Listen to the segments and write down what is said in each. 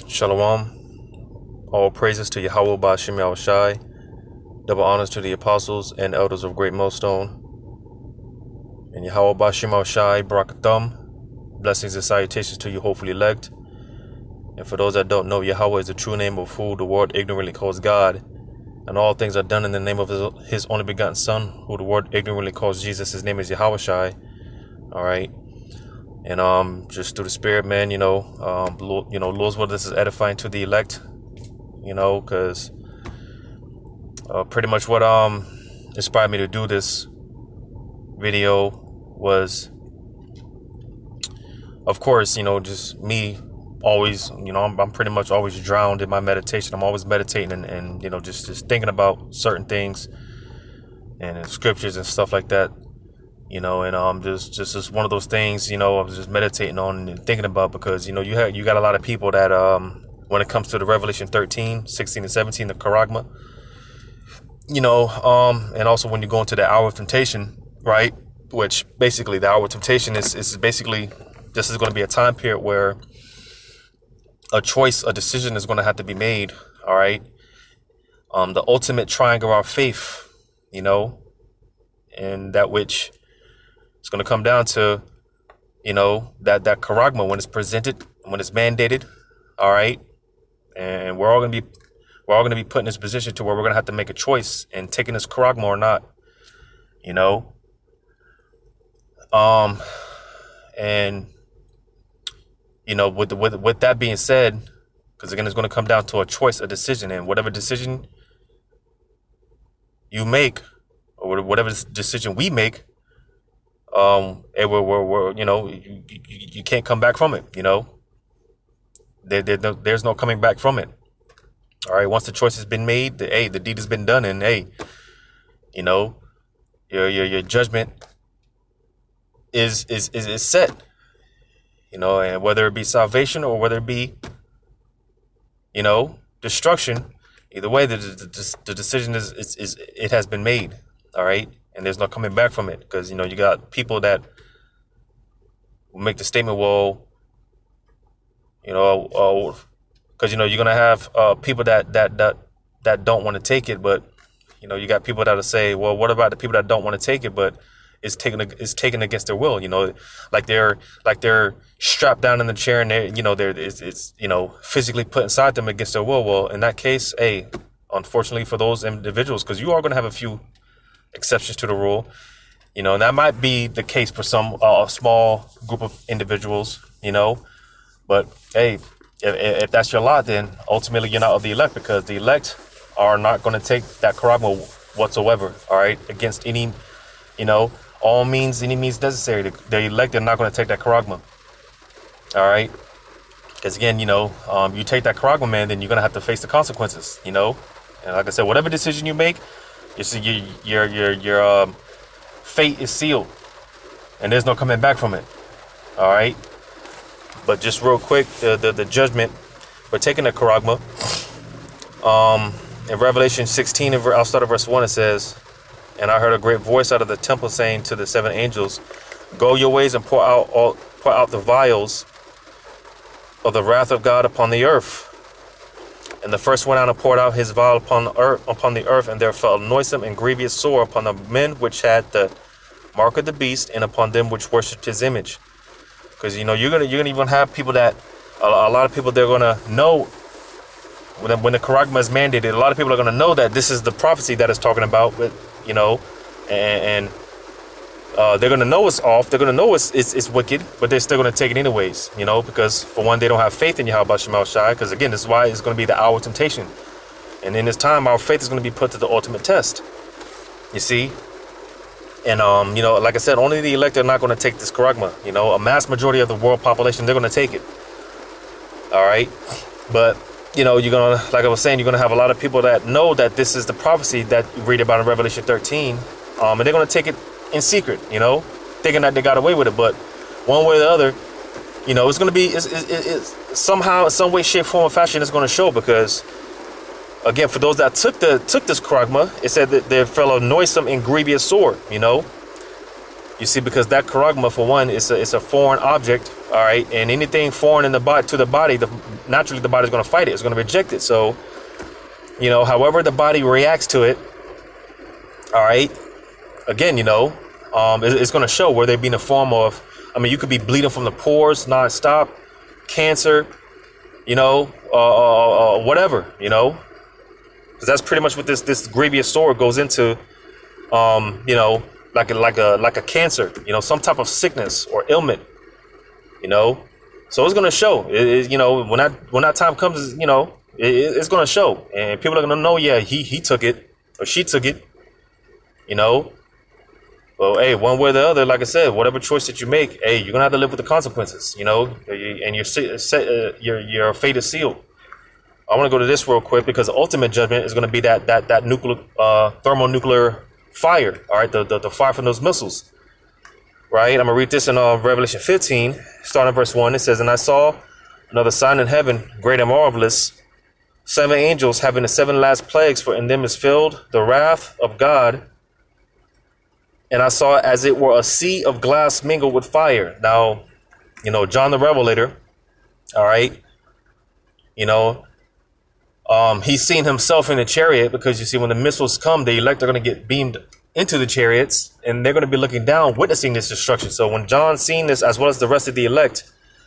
Shalom. All praises to Yahweh Ba'Shem Yahushai. Double honors to the apostles and elders of Great Millstone. And Yahweh Ba'Shem Yahushai, Barakathum. Blessings and salutations to you, hopefully elect. And for those that don't know, Yahweh is the true name of who the world ignorantly calls God. And all things are done in the name of his only begotten Son, who the world ignorantly calls Jesus. His name is Yahushai. All right. And just through the Spirit, man, Lord's word, this is edifying to the elect, because pretty much what inspired me to do this video was, of course, just me always, I'm pretty much always drowned in my meditation. I'm always meditating and just thinking about certain things and in scriptures and stuff like that. And just one of those things, I was just meditating on and thinking about, because, you got a lot of people that, when it comes to the Revelation 13, 16 and 17, the Charagma, and also when you go into the hour of temptation, right? Which basically the hour of temptation is basically, this is going to be a time period where a decision is going to have to be made. All right. The ultimate triangle of faith, and that which, it's going to come down to, that charagma, when it's presented, when it's mandated, all right, and we're all going to be put in this position to where we're going to have to make a choice in taking this charagma or not, and with that being said, because again, it's going to come down to a choice, a decision, and whatever decision you make, or whatever decision we make, and you can't come back from it. There's no coming back from it. All right. Once the choice has been made, the deed has been done, and your judgment is set. And whether it be salvation or whether it be, destruction, either way, the decision it has been made. All right. And there's no coming back from it, because, you got people that will make the statement, well, because, you're going to have people that don't want to take it. But, you got people that'll say, well, what about the people that don't want to take it, but it's taken against their will, like they're strapped down in the chair, and it's physically put inside them against their will. Well, in that case, unfortunately for those individuals, because you are going to have a few exceptions to the rule, and that might be the case for some a small group of individuals, but hey, if that's your lot, then ultimately you're not of the elect, because the elect are not going to take that charagma whatsoever. All right, against any, all means, any means necessary. The elect are not going to take that charagma. All right, because again, you take that charagma, man, then you're going to have to face the consequences. And like I said, whatever decision you make, you see, your fate is sealed, and there's no coming back from it. All right. But just real quick, the judgment for taking the charagma. In Revelation 16, I'll start at verse 1. It says, "And I heard a great voice out of the temple saying to the 7 angels, Go your ways and pour out the vials of the wrath of God upon the earth. And the first went out and poured out his vial upon the earth, and there fell a noisome and grievous sore upon the men which had the mark of the beast, and upon them which worshipped his image." Because you're gonna even have people that a lot of people, they're gonna know when the charagma is mandated. A lot of people are gonna know that this is the prophecy that it's talking about, but and they're gonna know it's off. They're gonna know it's wicked, but they're still gonna take it anyways. Because for one, they don't have faith in Yahweh Ba'Shem Yahushai. Because again, this is why it's gonna be the hour of temptation, and in this time, our faith is gonna be put to the ultimate test. You see. And, like I said, only the elect are not going to take this charagma. A mass majority of the world population, they're going to take it. All right. But, you're going to, like I was saying, you're going to have a lot of people that know that this is the prophecy that you read about in Revelation 13. And they're going to take it in secret, thinking that they got away with it. But one way or the other, it's going to be it's somehow, in some way, shape, form, or fashion, it's going to show, because again, for those that took this charagma, it said that there fell a noisome and grievous sword, You see, because that charagma, for one, it's a foreign object, all right, and anything foreign in the body to the body, naturally the body's going to fight it. It's going to reject it. So, however the body reacts to it, all right. Again, it's going to show whether it be in the form of, you could be bleeding from the pores nonstop, cancer, whatever, because that's pretty much what this grievous sword goes into, like a cancer, some type of sickness or ailment, so it's gonna show. When that time comes, it's gonna show, and people are gonna know, yeah, he took it or she took it, Well, hey, one way or the other, like I said, whatever choice that you make, hey, you're gonna have to live with the consequences, and your fate is sealed. I want to go to this real quick because the ultimate judgment is going to be that nuclear thermonuclear fire. All right, the fire from those missiles. Right. I'm gonna read this in Revelation 15, starting at verse 1. It says, "And I saw another sign in heaven, great and marvelous, 7 angels having the 7 last plagues, for in them is filled the wrath of God. And I saw as it were a sea of glass mingled with fire." Now, John the Revelator, all right, he's seen himself in a chariot, because you see, when the missiles come, the elect are going to get beamed into the chariots, and they're going to be looking down, witnessing this destruction. So when John seen this, as well as the rest of the elect,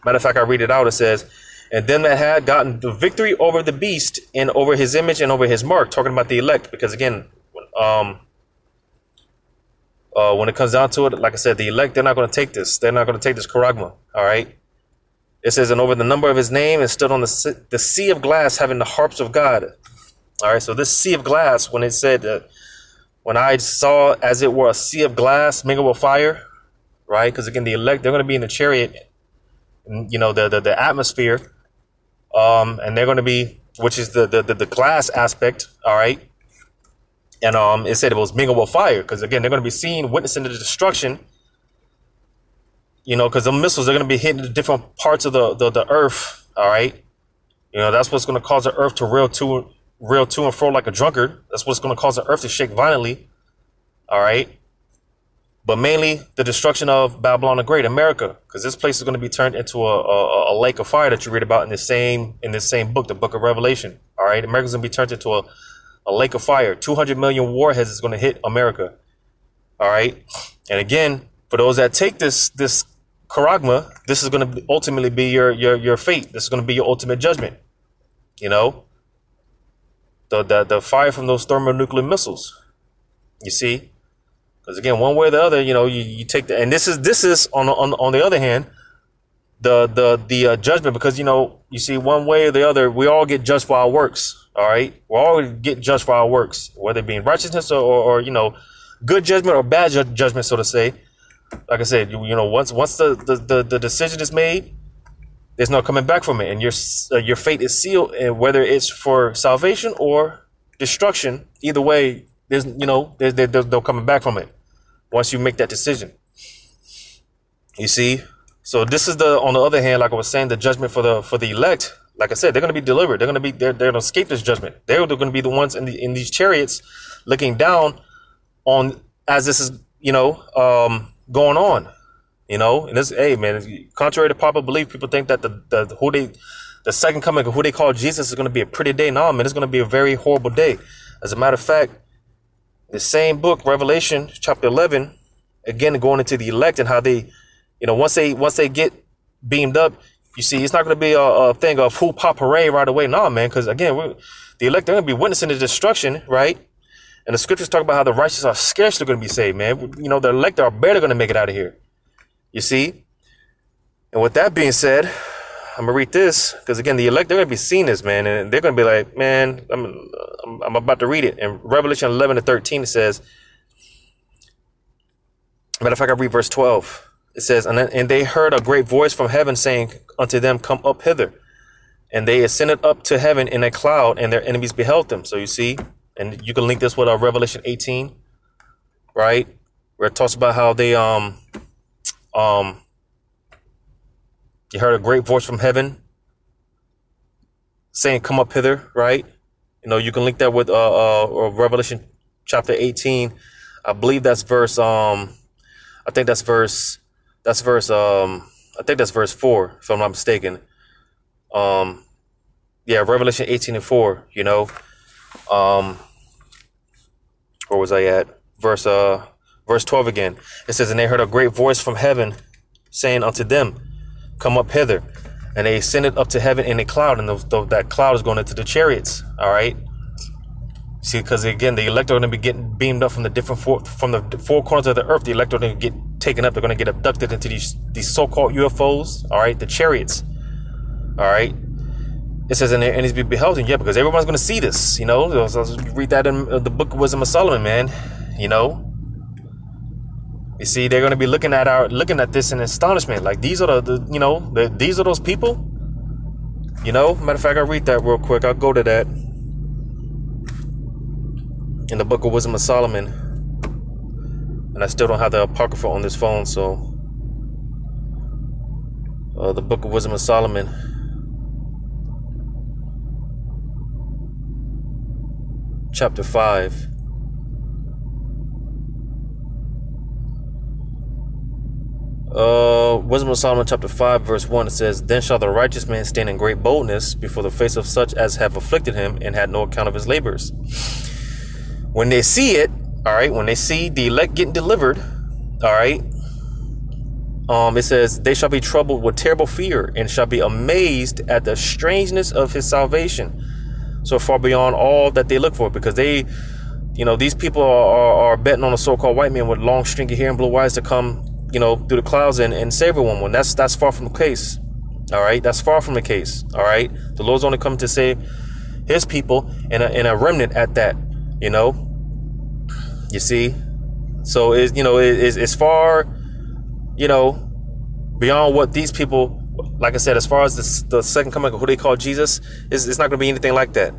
matter of fact, I read it out. It says, "And them that had gotten the victory over the beast and over his image and over his mark," talking about the elect, because again, when it comes down to it, like I said, the elect, they're not going to take this. They're not going to take this charagma. All right. It says, "And over the number of his name, and stood on the sea of glass, having the harps of God." All right. So this sea of glass, when it said that, when I saw as it were a sea of glass mingled with fire, right? Because again, the elect, they're going to be in the chariot, the atmosphere, and they're going to be, which is the glass aspect. All right. And it said it was mingled with fire, because again, they're going to be seen witnessing the destruction, because the missiles are going to be hitting the different parts of the earth. All right. That's what's going to cause the earth to reel to and fro like a drunkard. That's what's going to cause the earth to shake violently. All right. But mainly the destruction of Babylon the Great, America, because this place is going to be turned into a lake of fire that you read about in this same book, the book of Revelation. All right. America's going to be turned into a lake of fire. 200 million warheads is going to hit America. All right. And again, for those that take this charagma, this is going to ultimately be your fate. This is going to be your ultimate judgment. The fire from those thermonuclear missiles. You see, because again, one way or the other, you take and this is on the other hand, the judgment, because you see, one way or the other, we all get judged for our works. All right, we all get judged for our works, whether it be in righteousness or good judgment or bad judgment, so to say. Like I said, once the decision is made, there's no coming back from it, and your fate is sealed. And whether it's for salvation or destruction, either way, there's no coming back from it once you make that decision. You see, so this is on the other hand, like I was saying, the judgment for the elect. Like I said, they're going to be delivered. They're going to escape this judgment. They're going to be the ones in these chariots looking down on as this is going on. And this, hey man, contrary to popular belief, people think that the second coming of who they call Jesus is going to be a pretty day. No, man, it's going to be a very horrible day. As a matter of fact, the same book, Revelation chapter 11, again going into the elect and how they, once they get beamed up, you see, it's not going to be a thing of who pop hooray right away. No, man, because again, the elect, they're going to be witnessing the destruction, right? And the scriptures talk about how the righteous are scarcely going to be saved, man. The elect are barely going to make it out of here. You see? And with that being said, I'm going to read this, because again, the elect, they're going to be seeing this, man. And they're going to be like, man, I'm about to read it. In Revelation 11-13, it says, matter of fact, I read verse 12. It says, and they heard a great voice from heaven saying unto them, come up hither. And they ascended up to heaven in a cloud, and their enemies beheld them. So you see, and you can link this with Revelation 18, right? Where it talks about how they you heard a great voice from heaven saying, come up hither, right? You can link that with Revelation chapter 18. I believe that's verse I think that's verse. I think that's verse 4, if I'm not mistaken. Yeah, Revelation 18:4. Where was I at? Verse 12 again. It says, and they heard a great voice from heaven, saying unto them, come up hither. And they ascended up to heaven in a cloud, and that cloud is going into the chariots. All right. See, because again, the elect are going to be getting beamed up from the four corners of the earth. The elect are going to get taken up. They're going to get abducted into these so-called UFOs. All right, the chariots. All right. It says in there, and he's be beheld, yeah, because everyone's going to see this. So read that in the Book of Wisdom of Solomon, man. You see, they're going to be looking at this in astonishment. Like, these are these are those people. Matter of fact, I'll read that real quick. I'll go to that in the Book of Wisdom of Solomon, and I still don't have the Apocrypha on this phone. So, the Book of Wisdom of Solomon, chapter 5. Wisdom of Solomon chapter 5 verse 1, it says, then shall the righteous man stand in great boldness before the face of such as have afflicted him and had no account of his labors. When they see it, all right, when they see the elect getting delivered, all right, it says they shall be troubled with terrible fear and shall be amazed at the strangeness of his salvation, so far beyond all that they look for, because they, these people are betting on a so-called white man with long stringy hair and blue eyes to come through the clouds and save everyone. That's far from the case. All right. That's far from the case. All right. The Lord's only come to save his people and a remnant at that, you see. So it's far, beyond what these people, like I said, as far as the second coming of who they call Jesus, it's not going to be anything like that.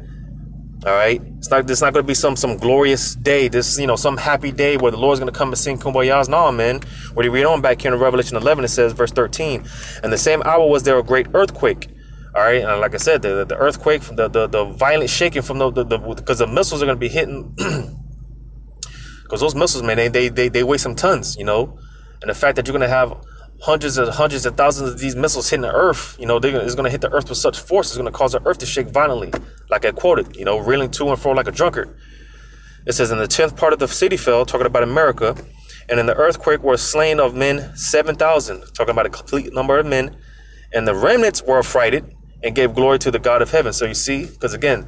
All right. It's not going to be some glorious day. Some happy day where the Lord's going to come and sing kumbayas. No, man. When you read on back here in Revelation 11, it says, verse 13, and the same hour was there a great earthquake. All right. And like I said, the earthquake, from the violent shaking from because the missiles are going to be hitting, because those missiles, man, they weigh some tons, and the fact that you're going to have hundreds of thousands of these missiles hitting the earth, it's going to hit the earth with such force, it's going to cause the earth to shake violently, like I quoted, reeling to and fro like a drunkard. It says, in the 10th part of the city fell, talking about America, and in the earthquake were slain of men 7,000, talking about a complete number of men, and the remnants were affrighted and gave glory to the God of heaven. So you see, because again,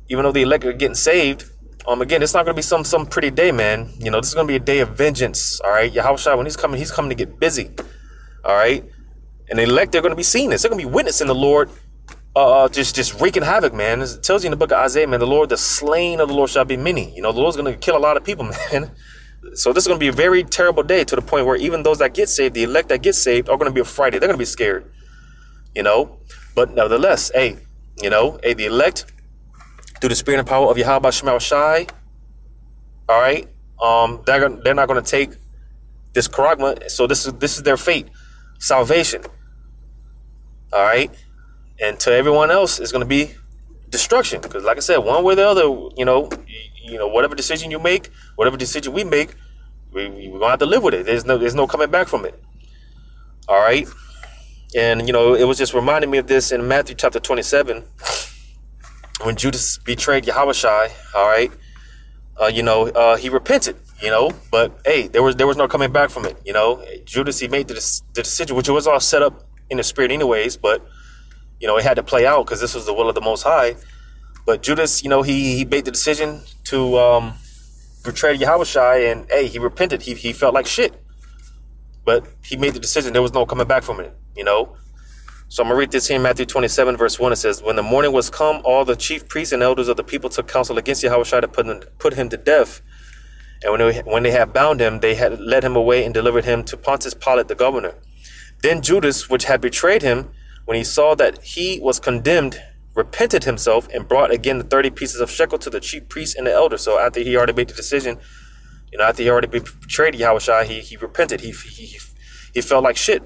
even though the elect are getting saved, again, it's not going to be some pretty day, man. This is going to be a day of vengeance. All right, Yahushua, when he's coming to get busy. All right, and the elect, they're going to be seeing this. They're going to be witnessing the Lord, just wreaking havoc, man. It tells you in the book of Isaiah, man, the slain of the Lord shall be many. The Lord's going to kill a lot of people, man. So this is going to be a very terrible day, to the point where even those that get saved, the elect that get saved, are going to be affrighted. They're going to be scared. But nevertheless, the elect, through the spirit and power of Yahweh Shema Shai, all right, they're not going to take this charagma. So this is their fate. Salvation. All right. And to everyone else, it's going to be destruction, because like I said, one way or the other, whatever decision you make, whatever decision we make, we're going to have to live with it. There's no coming back from it. All right. And it was just reminding me of this in Matthew chapter 27, when Judas betrayed Yahushua. All right. He repented, but hey, there was no coming back from it. Judas, he made the decision, which was all set up in the spirit anyways, but it had to play out because this was the will of the Most High. But Judas, he made the decision to betray Yahushua, and hey, he repented. He felt like shit, but he made the decision. There was no coming back from it. So I'm going to read this here in Matthew 27, verse 1. It says, when the morning was come, all the chief priests and elders of the people took counsel against Yahushua to put him to death. And when they had bound him, they had led him away and delivered him to Pontius Pilate, the governor. Then Judas, which had betrayed him, when he saw that he was condemned, repented himself and brought again the 30 pieces of shekel to the chief priests and the elders. So after he already made the decision, after he already betrayed Yahushua, he repented. He felt like shit.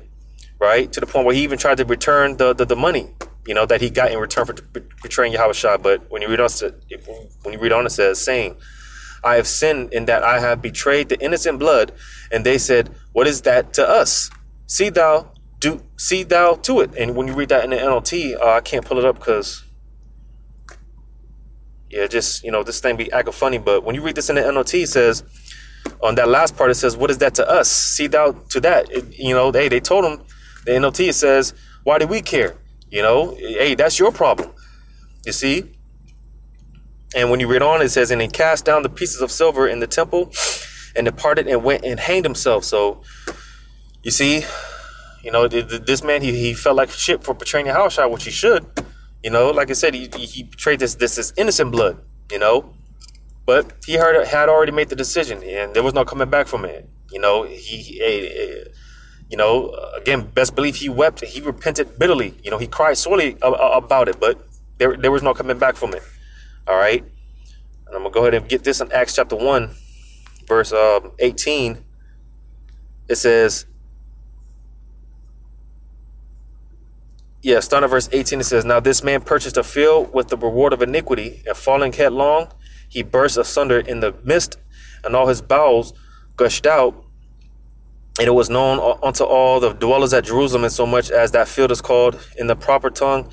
Right, to the point where he even tried to return the money, that he got in return for betraying Yahushua. But when you read on, it says, saying, I have sinned in that I have betrayed the innocent blood. And they said, what is that to us? See thou to it. And when you read that in the NLT, I can't pull it up because, yeah, just, this thing be acting funny. But when you read this in the NLT, it says, on that last part, it says, what is that to us? See thou to that. They told him, the NLT, it says, why do we care? Hey, that's your problem. You see? And when you read on, it says, and he cast down the pieces of silver in the temple and departed and went and hanged himself. So, you see, this man, he felt like shit for betraying Yahushua, which he should. Like I said, he betrayed this innocent blood, but he had already made the decision and there was no coming back from it. Again, best believe he wept, he repented bitterly. He cried sorely about it, but there was no coming back from it. All right. And I'm going to go ahead and get this in Acts chapter 1, verse 18. It says, starting at verse 18, it says, now this man purchased a field with the reward of iniquity, and falling headlong, he burst asunder in the midst, and all his bowels gushed out. And it was known unto all the dwellers at Jerusalem, in so much as that field is called in the proper tongue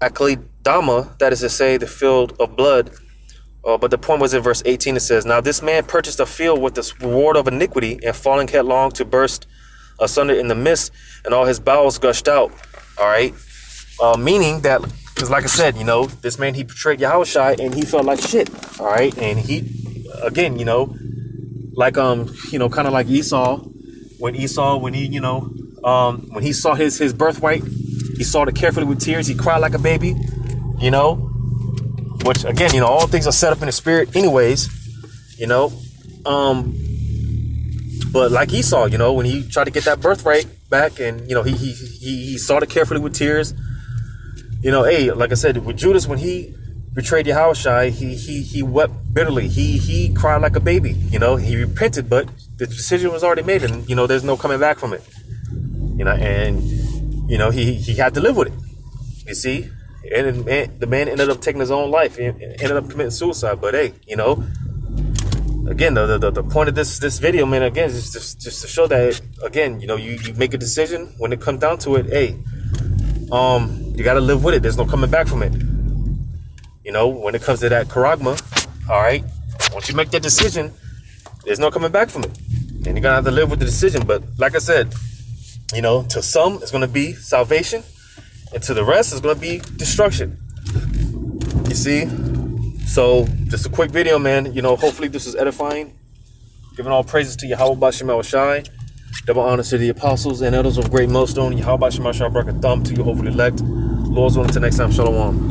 Akeldama, that is to say, the field of blood. But the point was in verse 18, it says, now this man purchased a field with the reward of iniquity, and falling headlong to burst asunder in the midst, and all his bowels gushed out. All right. Meaning that, because like I said, this man, he betrayed Yahushua and he felt like shit. All right. And he, again, like, kind of like Esau, when he saw his birthright, he saw it carefully with tears. He cried like a baby, which again, all things are set up in the spirit anyways, but like Esau, when he tried to get that birthright back and, he sought it carefully with tears, hey, like I said, with Judas, when he betrayed Yahushua, he wept bitterly. He cried like a baby, he repented, but the decision was already made and, there's no coming back from it, and, he had to live with it, you see, and the man ended up taking his own life and ended up committing suicide. But hey, again, the point of this video, man, again, is just to show that, again, you make a decision. When it comes down to it, hey, you got to live with it. There's no coming back from it. When it comes to that charagma, all right, once you make that decision, there's no coming back from it. And you're going to have to live with the decision. But like I said, to some, it's going to be salvation. And to the rest, it's going to be destruction. You see? So, just a quick video, man. Hopefully this is edifying. Giving all praises to Yahweh Bashem Shai. Double honors to the apostles and elders of great millstone. Yahweh Bashem Shai, brought a thumb to your hopefully elect. Lord's willing, until next time. Shalom.